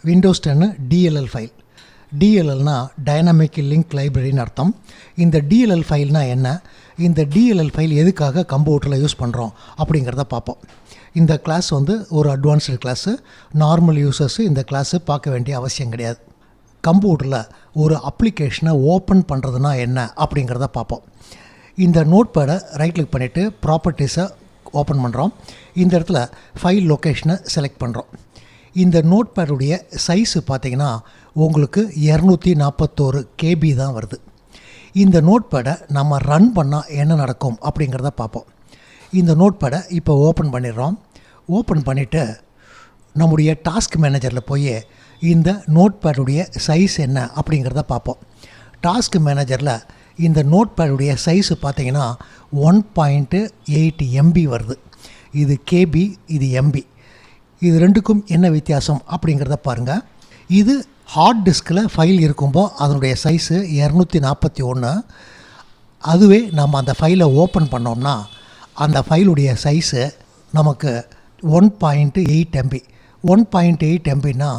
Windows 10 DLL file. DLLனா dynamic link லைப்ரரின்னு அர்த்தம். இந்த DLL ஃபைல்னா என்ன, இந்த DLL ஃபைல் எதுக்காக கம்ப்யூட்டரில் யூஸ் பண்ணுறோம் அப்படிங்கிறத பார்ப்போம். இந்த கிளாஸ் ஒரு அட்வான்ஸ்டு கிளாஸு. நார்மல் யூசர்ஸு இந்த கிளாஸு பார்க்க வேண்டிய அவசியம் கிடையாது. கம்ப்யூட்டரில் ஒரு அப்ளிகேஷனை ஓப்பன் பண்ணுறதுனா என்ன அப்படிங்கிறத பார்ப்போம். இந்த நோட்பேடை ரைட் கிளிக் பண்ணிவிட்டு ப்ராப்பர்ட்டிஸை ஓப்பன் பண்ணுறோம். இந்த இடத்துல ஃபைல் லொக்கேஷனை செலக்ட் பண்ணுறோம். இந்த நோட்பேடுடைய சைஸு பார்த்திங்கன்னா உங்களுக்கு 241 KB தான் வருது. இந்த நோட்பேடை நம்ம ரன் பண்ணால் என்ன நடக்கும் அப்படிங்கிறத பார்ப்போம். இந்த நோட்பேடை இப்போ ஓப்பன் பண்ணிடுறோம். ஓப்பன் பண்ணிவிட்டு நம்முடைய டாஸ்க் மேனேஜரில் போய் இந்த நோட்பேடுடைய சைஸ் என்ன அப்படிங்கிறத பார்ப்போம். டாஸ்க் மேனேஜரில் இந்த நோட்பேடுடைய சைஸு பார்த்திங்கன்னா 1.8 MB வருது. இது KB, இது MB. இது ரெண்டுக்கும் என்ன வித்தியாசம் அப்படிங்கிறத பாருங்கள். இது ஹார்ட் டிஸ்கில் ஃபைல் இருக்கும்போது அதனுடைய சைஸு 241. அதுவே நம்ம அந்த ஃபைலை ஓப்பன் பண்ணோம்னா அந்த ஃபைலுடைய சைஸு நமக்கு 1.8 MB. 1.8 MBனா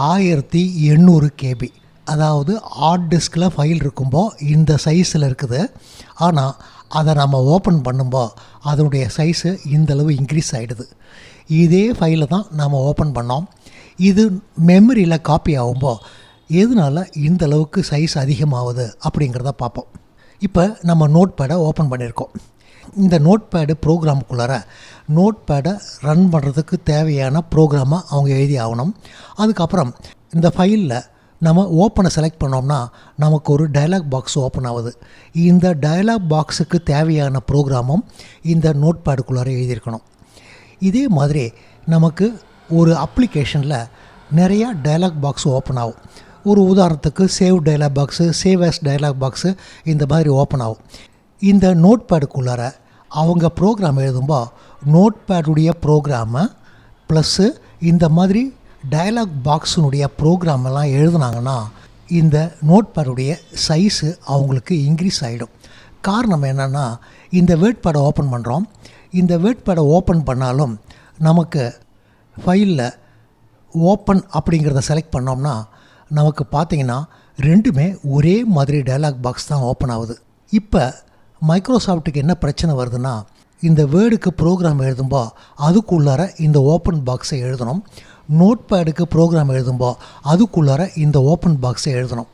1800 KB. அதாவது ஹார்ட் டிஸ்கில் ஃபைல் இருக்கும்போது இந்த சைஸில் இருக்குது. ஆனால் அதை நம்ம ஓப்பன் பண்ணும்போது அதனுடைய சைஸு இந்தளவு இன்க்ரீஸ் ஆகிடுது. இதே ஃபைலை தான் நம்ம ஓப்பன் பண்ணோம். இது மெமரியில் காப்பி ஆகும்போது எதனால் இந்த அளவுக்கு சைஸ் அதிகமாகுது அப்படிங்கிறத பார்ப்போம். இப்போ நம்ம நோட்பேடை ஓப்பன் பண்ணியிருக்கோம். இந்த நோட்பேடு ப்ரோக்ராமுக்குள்ளார நோட்பேடை ரன் பண்ணுறதுக்கு தேவையான ப்ரோக்ராமை அவங்க எழுதி ஆகணும். அதுக்கப்புறம் இந்த ஃபைலில் நம்ம ஓப்பனை செலக்ட் பண்ணோம்னா நமக்கு ஒரு டயலாக் பாக்ஸ் ஓப்பன் ஆகுது. இந்த டயலாக் பாக்ஸுக்கு தேவையான ப்ரோக்ராமும் இந்த நோட்பேடுக்குள்ளார எழுதியிருக்கணும். இதே மாதிரி நமக்கு ஒரு அப்ளிகேஷனில் நிறையா டயலாக் பாக்ஸ் ஓப்பன் ஆகும். ஒரு உதாரணத்துக்கு save dialog box, save as dialog box இந்த மாதிரி ஓப்பன் ஆகும். இந்த நோட்பேடுக்குள்ளார அவங்க ப்ரோக்ராம் எழுதும்போது நோட்பேடுடைய ப்ரோக்ராமை ப்ளஸ்ஸு இந்த மாதிரி டயலாக் பாக்ஸினுடைய ப்ரோக்ராமெல்லாம் எழுதுனாங்கன்னா இந்த நோட்பேடுடைய சைஸு அவங்களுக்கு இன்க்ரீஸ் ஆகிடும். காரணம் என்னென்னா இந்த வேர்ட்பேடை ஓப்பன் பண்ணுறோம். இந்த வேர்ட்பேடை ஓப்பன் பண்ணாலும் நமக்கு ஃபைலில் ஓப்பன் அப்படிங்கிறத செலக்ட் பண்ணோம்னா நமக்கு பார்த்திங்கன்னா ரெண்டுமே ஒரே மாதிரி டயலாக் பாக்ஸ் தான் ஓப்பன் ஆகுது. இப்போ மைக்ரோசாஃப்ட்டுக்கு என்ன பிரச்சனை வருதுன்னா இந்த வேர்டுக்கு ப்ரோக்ராம் எழுதும்போது அதுக்குள்ளார இந்த ஓப்பன் பாக்ஸை எழுதணும். நோட்பேடுக்கு ப்ரோக்ராம் எழுதும்போது அதுக்குள்ளார இந்த ஓப்பன் பாக்ஸை எழுதணும்.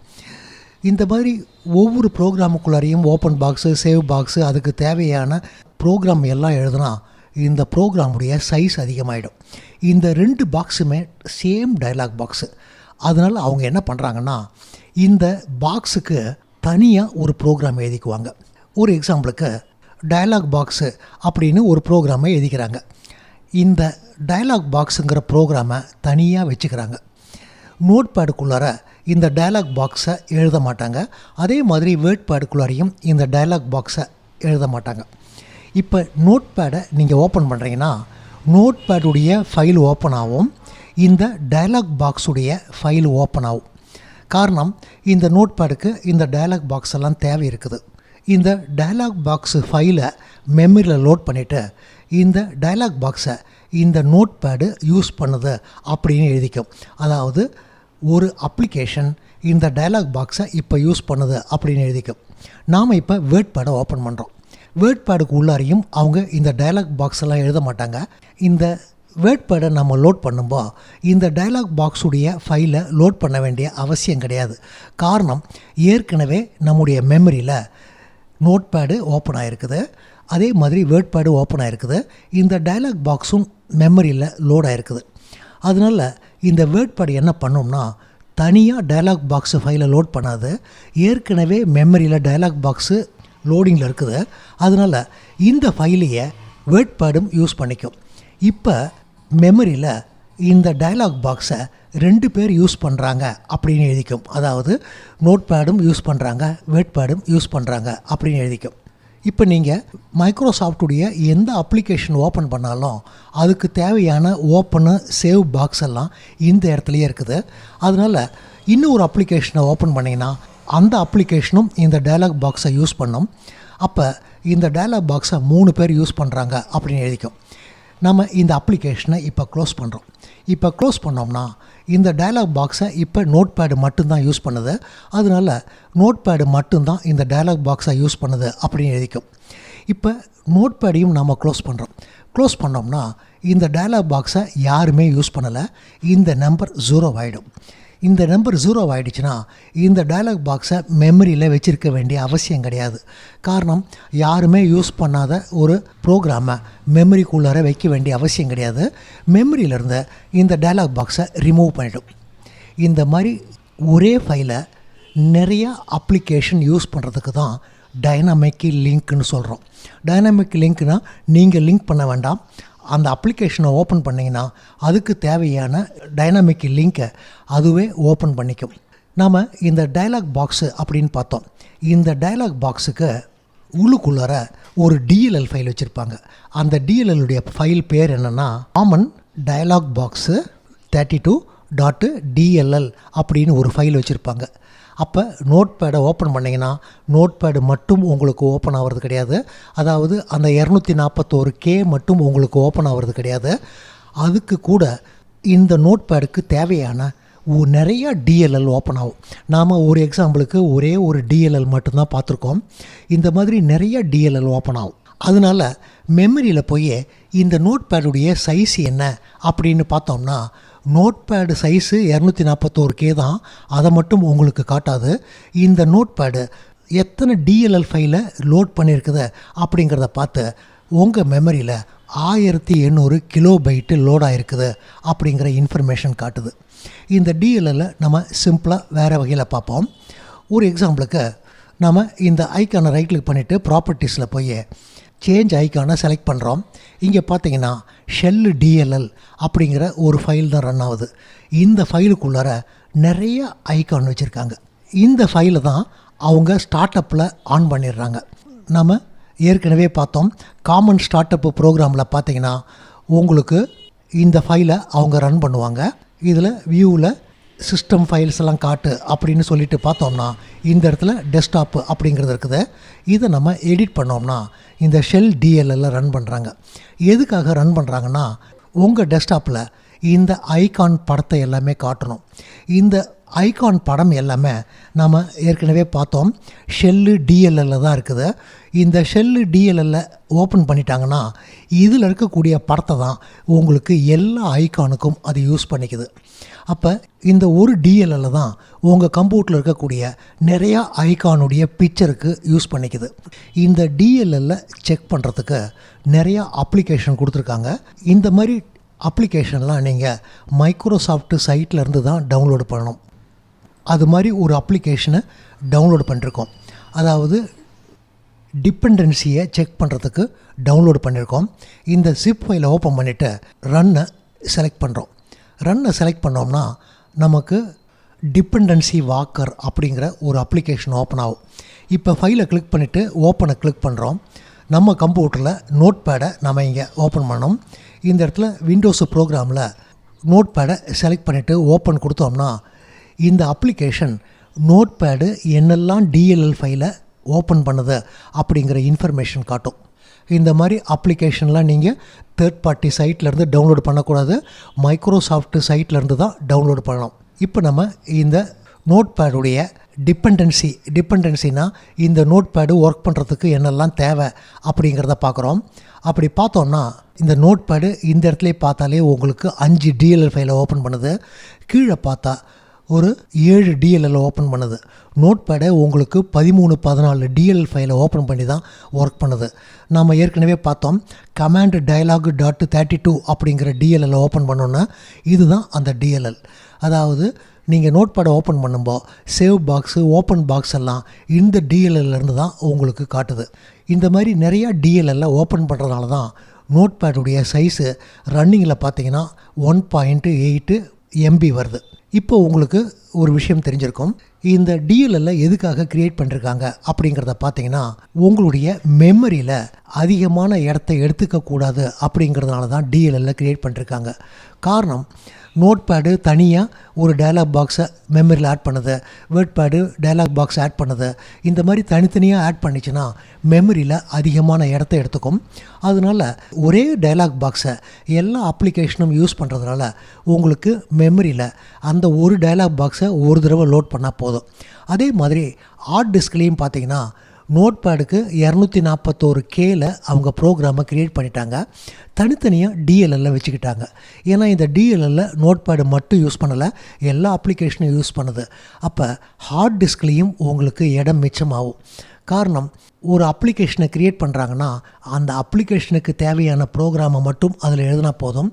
இந்த மாதிரி ஒவ்வொரு ப்ரோக்ராமுக்குள்ளாரையும் ஓப்பன் பாக்ஸு, சேவ் பாக்ஸு, அதுக்கு தேவையான ப்ரோக்ராம் எல்லாம் எழுதுனா இந்த ப்ரோக்ராமுடைய சைஸ் அதிகமாகிடும். இந்த 2 பாக்ஸுமே சேம் டயலாக் பாக்ஸு. அதனால் அவங்க என்ன பண்ணுறாங்கன்னா இந்த பாக்ஸுக்கு தனியாக ஒரு ப்ரோக்ராம் எழுதிக்குவாங்க. ஒரு எக்ஸாம்பிளுக்கு டயலாக் பாக்ஸு அப்படின்னு ஒரு ப்ரோக்ராமை எழுதிக்கிறாங்க. இந்த டயலாக் பாக்ஸுங்கிற ப்ரோக்ராமை தனியாக வச்சுக்கிறாங்க. நோட்பேடுக்குள்ளார இந்த டயலாக் பாக்ஸை எழுத மாட்டாங்க. அதே மாதிரி வேர்ட்பேடுக்குள்ளாரையும் இந்த டயலாக் பாக்ஸை எழுத மாட்டாங்க. இப்போ நோட்பேடை நீங்கள் ஓப்பன் பண்ணுறீங்கன்னா நோட்பேடுடைய ஃபைல் ஓப்பன் ஆகும், இந்த டயலாக் பாக்ஸுடைய ஃபைல் ஓப்பன் ஆகும். காரணம் இந்த நோட்பேடுக்கு இந்த டயலாக் பாக்ஸ் எல்லாம் தேவை இருக்குது. இந்த டயலாக் பாக்ஸு ஃபைலை மெமரியில் லோட் பண்ணிவிட்டு இந்த டயலாக் பாக்ஸை இந்த நோட்பேடு யூஸ் பண்ணுது அப்படின்னு எழுதிக்கும். அதாவது ஒரு அப்ளிகேஷன் இந்த டயலாக் பாக்ஸை இப்போ யூஸ் பண்ணுது அப்படின்னு எழுதிக்கும். நாம் இப்போ வேர்ட்பேடை ஓப்பன் பண்ணுறோம். வேர்ட்பேடுக்கு உள்ளாரையும் அவங்க இந்த டயலாக் பாக்ஸ் எல்லாம் எழுத மாட்டாங்க. இந்த வேர்ட்பேடை நம்ம லோட் பண்ணும்போது இந்த டயலாக் பாக்ஸுடைய ஃபைலை லோட் பண்ண வேண்டிய அவசியம் கிடையாது. காரணம் ஏற்கனவே நம்முடைய மெமரியில் நோட்பேடு ஓப்பன் ஆகிருக்குது, அதே மாதிரி வேர்ட்பேடு ஓப்பன் ஆகிருக்குது, இந்த டயலாக் பாக்ஸும் மெமரியில் லோட் ஆகிருக்குது. அதனால் இந்த வேர்ட்பேடு என்ன பண்ணோம்னா தனியாக டயலாக் பாக்ஸு ஃபைலை லோட் பண்ணாது, ஏற்கனவே மெமரியில் டயலாக் பாக்ஸு லோடிங்கில் இருக்குது. அதனால் இந்த ஃபைலையை வேர்ட்பேடும் யூஸ் பண்ணிக்கும். இப்போ மெமரியில் இந்த டயலாக் பாக்ஸை 2 பேர் யூஸ் பண்ணுறாங்க அப்படின்னு எழுதிக்கும். அதாவது நோட்பேடும் யூஸ் பண்ணுறாங்க, வேர்ட்பேடும் யூஸ் பண்ணுறாங்க அப்படின்னு எழுதிக்கும். இப்போ நீங்கள் மைக்ரோசாஃப்ட்டுடைய எந்த அப்ளிகேஷன் ஓப்பன் பண்ணாலும் அதுக்கு தேவையான ஓப்பனு, சேவ் பாக்ஸ் எல்லாம் இந்த இடத்துலையே இருக்குது. அதனால் இன்னும் ஒரு அப்ளிகேஷனை ஓப்பன் பண்ணிங்கன்னா அந்த அப்ளிகேஷனும் இந்த டயலாக் பாக்ஸை யூஸ் பண்ணும். அப்போ இந்த டயலாக் பாக்ஸை 3 பேர் யூஸ் பண்ணுறாங்க அப்படின்னு எழுதிக்கும். நம்ம இந்த அப்ளிகேஷனை இப்போ க்ளோஸ் பண்ணுறோம். இப்போ க்ளோஸ் பண்ணோம்னா இந்த டயலாக் பாக்ஸை இப்போ நோட் பேடு மட்டும்தான் யூஸ் பண்ணுது. அதனால நோட் பேடு மட்டும்தான் இந்த டயலாக் பாக்ஸை யூஸ் பண்ணுது அப்படின்னு எழுதிக்கும். இப்போ நோட் பேடையும் நம்ம க்ளோஸ் பண்ணோம்னா இந்த டயலாக் பாக்ஸை யாருமே யூஸ் பண்ணலை. இந்த நம்பர் 0 ஆகிடும். இந்த நம்பர் 0 ஆகிடுச்சுன்னா இந்த டயலாக் பாக்ஸை மெமரியில் வச்சுருக்க வேண்டிய அவசியம் கிடையாது. காரணம், யாருமே யூஸ் பண்ணாத ஒரு ப்ரோக்ராமை மெமரிக்குள்ளார வைக்க வேண்டிய அவசியம் கிடையாது. மெமரியிலேருந்து இந்த டயலாக் பாக்ஸை ரிமூவ் பண்ணிடும். இந்த மாதிரி ஒரே ஃபைலை நிறைய அப்ளிகேஷன் யூஸ் பண்ணுறதுக்கு தான் டைனமிக் லிங்க்னு சொல்கிறோம். டைனமிக் லிங்க்னால் நீங்கள் லிங்க் பண்ண வேண்டாம். அந்த அப்ளிகேஷனை ஓப்பன் பண்ணிங்கன்னா அதுக்கு தேவையான டைனமிக் லிங்க்கை அதுவே ஓப்பன் பண்ணிக்கும். நாம் இந்த டயலாக் பாக்ஸு அப்படின்னு பார்த்தோம். இந்த டயலாக் பாக்ஸுக்கு உள்ளுக்குள்ளார ஒரு DLL ஃபைல் வச்சுருப்பாங்க. அந்த DLLுடைய ஃபைல் பேர் என்னென்னா காமன் டயலாக் பாக்ஸு 32.dll அப்படின்னு ஒரு ஃபைல் வச்சுருப்பாங்க. அப்போ நோட் பேடை ஓப்பன் பண்ணிங்கன்னா நோட் பேடு மட்டும் உங்களுக்கு ஓப்பன் ஆகிறது கிடையாது. அதாவது அந்த 241K மட்டும் உங்களுக்கு ஓப்பன் ஆகிறது கிடையாது. அதுக்கு கூட இந்த நோட் பேடுக்கு தேவையான நிறைய DLL ஓப்பன் ஆகும். நாம் ஒரு எக்ஸாம்பிளுக்கு ஒரே ஒரு DLL மட்டும்தான் பார்த்துருக்கோம். இந்த மாதிரி நிறைய DLL ஓப்பன் ஆகும். அதனால் மெமரியில் போய் இந்த நோட் பேடுடைய சைஸ் என்ன அப்படின்னு பார்த்தோம்னா நோட் பேடு சைஸு 241K தான். அதை மட்டும் உங்களுக்கு காட்டாது. இந்த நோட் பேடு எத்தனை DLL ஃபைலை லோட் பண்ணியிருக்குது அப்படிங்கிறத பார்த்து உங்கள் மெமரியில் 1800 கிலோபைட்டு லோட் ஆகிருக்குது அப்படிங்கிற இன்ஃபர்மேஷன் காட்டுது. இந்த DLLை நம்ம சிம்பிளாக வேறு வகையில் பார்ப்போம். ஒரு எக்ஸாம்பிளுக்கு நம்ம இந்த ஐக்கானை ரைட் கிளிக் பண்ணிவிட்டு ப்ராப்பர்ட்டிஸில் போய் சேஞ்ச் ஐக்கானை செலக்ட் பண்ணுறோம். இங்கே பார்த்தீங்கன்னா ஷெல்லு DLL அப்படிங்கிற ஒரு ஃபைல் தான் ரன் ஆகுது. இந்த ஃபைலுக்குள்ளார நிறைய ஐக்கான் வச்சுருக்காங்க. இந்த ஃபைலை தான் அவங்க ஸ்டார்ட் அப்பில் ஆன் பண்ணிடுறாங்க. நம்ம ஏற்கனவே பார்த்தோம், காமன் ஸ்டார்ட் அப்பு ப்ரோக்ராமில் பார்த்தீங்கன்னா உங்களுக்கு இந்த ஃபைலை அவங்க ரன் பண்ணுவாங்க. இதில் வியூவில் சிஸ்டம் ஃபைல்ஸ் எல்லாம் காட்டு அப்படின்னு சொல்லிட்டு பார்த்தோம்னா இந்த இடத்துல டெஸ்க்டாப்பு அப்படிங்கிறது இருக்குது. இதை நம்ம எடிட் பண்ணோம்னா இந்த ஷெல் DLL ரன் பண்ணுறாங்க. எதுக்காக ரன் பண்ணுறாங்கன்னா உங்கள் டெஸ்க்டாப்பில் இந்த ஐகான் படத்தை எல்லாமே காட்டணும். இந்த ஐகான் படம் எல்லாமே நம்ம ஏற்கனவே பார்த்தோம் ஷெல்லு DLL தான் இருக்குது. இந்த ஷெல்லு DLL ஓப்பன் பண்ணிட்டாங்கன்னா இதில் இருக்கக்கூடிய படத்தை தான் உங்களுக்கு எல்லா ஐகானுக்கும் அது யூஸ் பண்ணிக்குது. அப்போ இந்த ஒரு DLL தான் உங்கள் கம்ப்யூட்டரில் இருக்கக்கூடிய நிறையா ஐகானுடைய பிக்சருக்கு யூஸ் பண்ணிக்குது. இந்த DLL செக் பண்ணுறதுக்கு நிறையா அப்ளிகேஷன் கொடுத்துருக்காங்க. இந்த மாதிரி அப்ளிகேஷன்லாம் நீங்கள் மைக்ரோசாஃப்ட் சைட்லேருந்து தான் டவுன்லோடு பண்ணணும். அது மாதிரி ஒரு அப்ளிகேஷனை டவுன்லோடு பண்ணியிருக்கோம். அதாவது டிபெண்டன்சியை செக் பண்ணுறதுக்கு டவுன்லோடு பண்ணியிருக்கோம். இந்த ஜிப் ஃபைலை ஓப்பன் பண்ணிவிட்டு ரன்னை செலக்ட் பண்ணுறோம். ரன்னை செலக்ட் பண்ணோம்னா நமக்கு டிபெண்டன்சி வாக்கர் அப்படிங்கிற ஒரு அப்ளிகேஷன் ஓப்பன் ஆகும். இப்போ ஃபைலை கிளிக் பண்ணிவிட்டு ஓப்பனை கிளிக் பண்ணுறோம். நம்ம கம்ப்யூட்டரில் நோட் பேடை நம்ம இங்கே ஓப்பன் பண்ணோம். இந்த இடத்துல விண்டோஸ் ப்ரோக்ராமில் நோட் பேடை செலக்ட் பண்ணிவிட்டு ஓப்பன் கொடுத்தோம்னா இந்த அப்ளிகேஷன் நோட் பேடு என்னெல்லாம் DLL ஃபைலை ஓப்பன் பண்ணுது அப்படிங்கிற இன்ஃபர்மேஷன் காட்டும். இந்த மாதிரி அப்ளிகேஷன்லாம் நீங்கள் தேர்ட் பார்ட்டி சைட்லேருந்து டவுன்லோடு பண்ணக்கூடாது. மைக்ரோசாஃப்ட் சைட்லேருந்து தான் டவுன்லோடு பண்ணணும். இப்போ நம்ம இந்த நோட் பேடுடைய டிபெண்டன்சினா இந்த நோட் பேடு ஒர்க் பண்ணுறதுக்கு என்னெல்லாம் தேவை அப்படிங்கிறத பார்க்குறோம். அப்படி பார்த்தோன்னா இந்த நோட் பேடு இந்த இடத்துல பார்த்தாலே உங்களுக்கு 5 DLL ஃபைலை ஓப்பன் பண்ணுது. கீழே பார்த்தா ஒரு 7 DLL ஓப்பன் பண்ணுது. நோட் பேடை உங்களுக்கு 13-14 DLL ஃபைலை ஓப்பன் பண்ணி தான் ஒர்க் பண்ணுது. நம்ம ஏற்கனவே பார்த்தோம் கமாண்ட் டயலாக் .32 அப்படிங்கிற DLL ஓப்பன் பண்ணோன்னா இதுதான் அந்த DLL. அதாவது நீங்கள் நோட் பேடை ஓப்பன் பண்ணும்போது சேவ் பாக்ஸு ஓப்பன் பாக்ஸ் எல்லாம் இந்த DLLலேருந்து தான் உங்களுக்கு காட்டுது. இந்த மாதிரி நிறையா DLL ஓப்பன் பண்ணுறதுனால தான் நோட் பேடுடைய சைஸு ரன்னிங்கில் பார்த்தீங்கன்னா 1.8 MB வருது. இப்போ உங்களுக்கு ஒரு விஷயம் தெரிஞ்சிருக்கும். இந்த DLL எதுக்காக க்ரியேட் பண்ணியிருக்காங்க அப்படிங்கிறத பார்த்தீங்கன்னா உங்களுடைய மெமரியில் அதிகமான இடத்த எடுத்துக்கக்கூடாது அப்படிங்கிறதுனால தான் DLL க்ரியேட் பண்ணியிருக்காங்க. காரணம், நோட்பேடு தனியாக ஒரு டயலாக் பாக்ஸை மெமரியில் ஆட் பண்ணுது, வேர்ட்பேடு டயலாக் பாக்ஸ் ஆட் பண்ணுது. இந்த மாதிரி தனித்தனியாக ஆட் பண்ணிச்சுன்னா மெமரியில் அதிகமான இடத்த எடுத்துக்கும். அதனால் ஒரே டயலாக் பாக்ஸை எல்லா அப்ளிகேஷனும் யூஸ் பண்ணுறதுனால உங்களுக்கு மெமரியில் அந்த ஒரு டயலாக் பாக்ஸை ஒரு தடவை லோட் பண்ணால் போதும். அதே மாதிரி ஹார்ட் டிஸ்க்லேயும் பார்த்தீங்கன்னா நோட்பேடுக்கு 241Kல அவங்க ப்ரோக்ராமை க்ரியேட் பண்ணிட்டாங்க. தனித்தனியாக DLL வச்சுக்கிட்டாங்க. ஏன்னா இந்த DLL நோட்பேடு மட்டும் யூஸ் பண்ணலை, எல்லா அப்ளிகேஷனும் யூஸ் பண்ணுது. அப்போ ஹார்ட் டிஸ்க்லேயும் உங்களுக்கு இடம் மிச்சமாகும். காரணம், ஒரு அப்ளிகேஷனை க்ரியேட் பண்ணுறாங்கன்னா அந்த அப்ளிகேஷனுக்கு தேவையான ப்ரோக்ராமை மட்டும் அதில் எழுதினா போதும்.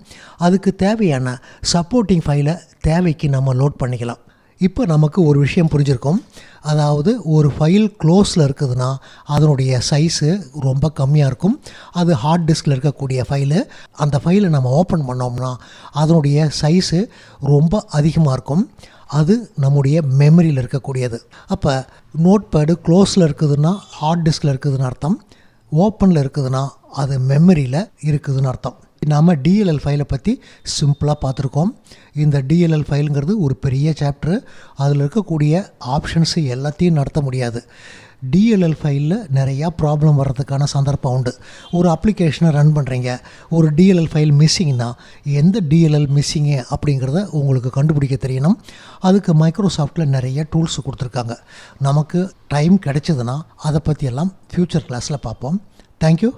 அதுக்கு தேவையான சப்போர்ட்டிங் ஃபைலை தேவைக்கு நம்ம லோட் பண்ணிக்கலாம். இப்போ நமக்கு ஒரு விஷயம் புரிஞ்சிருக்கும். அதாவது ஒரு ஃபைல் க்ளோஸில் இருக்குதுன்னா அதனுடைய சைஸு ரொம்ப கம்மியாக இருக்கும். அது ஹார்ட் டிஸ்கில் இருக்கக்கூடிய ஃபைலு. அந்த ஃபைலை நம்ம ஓப்பன் பண்ணோம்னா அதனுடைய சைஸு ரொம்ப அதிகமாக இருக்கும். அது நம்முடைய மெமரியில் இருக்கக்கூடியது. அப்போ நோட்பேடு க்ளோஸில் இருக்குதுன்னா ஹார்ட் டிஸ்கில் இருக்குதுன்னு அர்த்தம், ஓப்பனில் இருக்குதுன்னா அது மெமரியில் இருக்குதுன்னு அர்த்தம். நாம் DLL ஃபைலை பற்றி சிம்பிளாக பார்த்துருக்கோம். இந்த DLL ஃபைலுங்கிறது ஒரு பெரிய சாப்டரு. அதில் இருக்கக்கூடிய ஆப்ஷன்ஸு எல்லாத்தையும் நடத்த முடியாது. DLL ஃபைலில் நிறையா ப்ராப்ளம் வர்றதுக்கான சந்தர்ப்பம் உண்டு. ஒரு அப்ளிகேஷனை ரன் பண்ணுறீங்க, ஒரு DLL ஃபைல் மிஸ்ஸிங்னா எந்த DLL மிஸ்ஸிங்கு அப்படிங்கிறத உங்களுக்கு கண்டுபிடிக்க தெரியணும். அதுக்கு மைக்ரோசாஃப்ட்டில் நிறைய டூல்ஸ் கொடுத்துருக்காங்க. நமக்கு டைம் கிடைச்சதுன்னா அதை பற்றியெல்லாம் ஃப்யூச்சர் கிளாஸில் பார்ப்போம். தேங்க்யூ.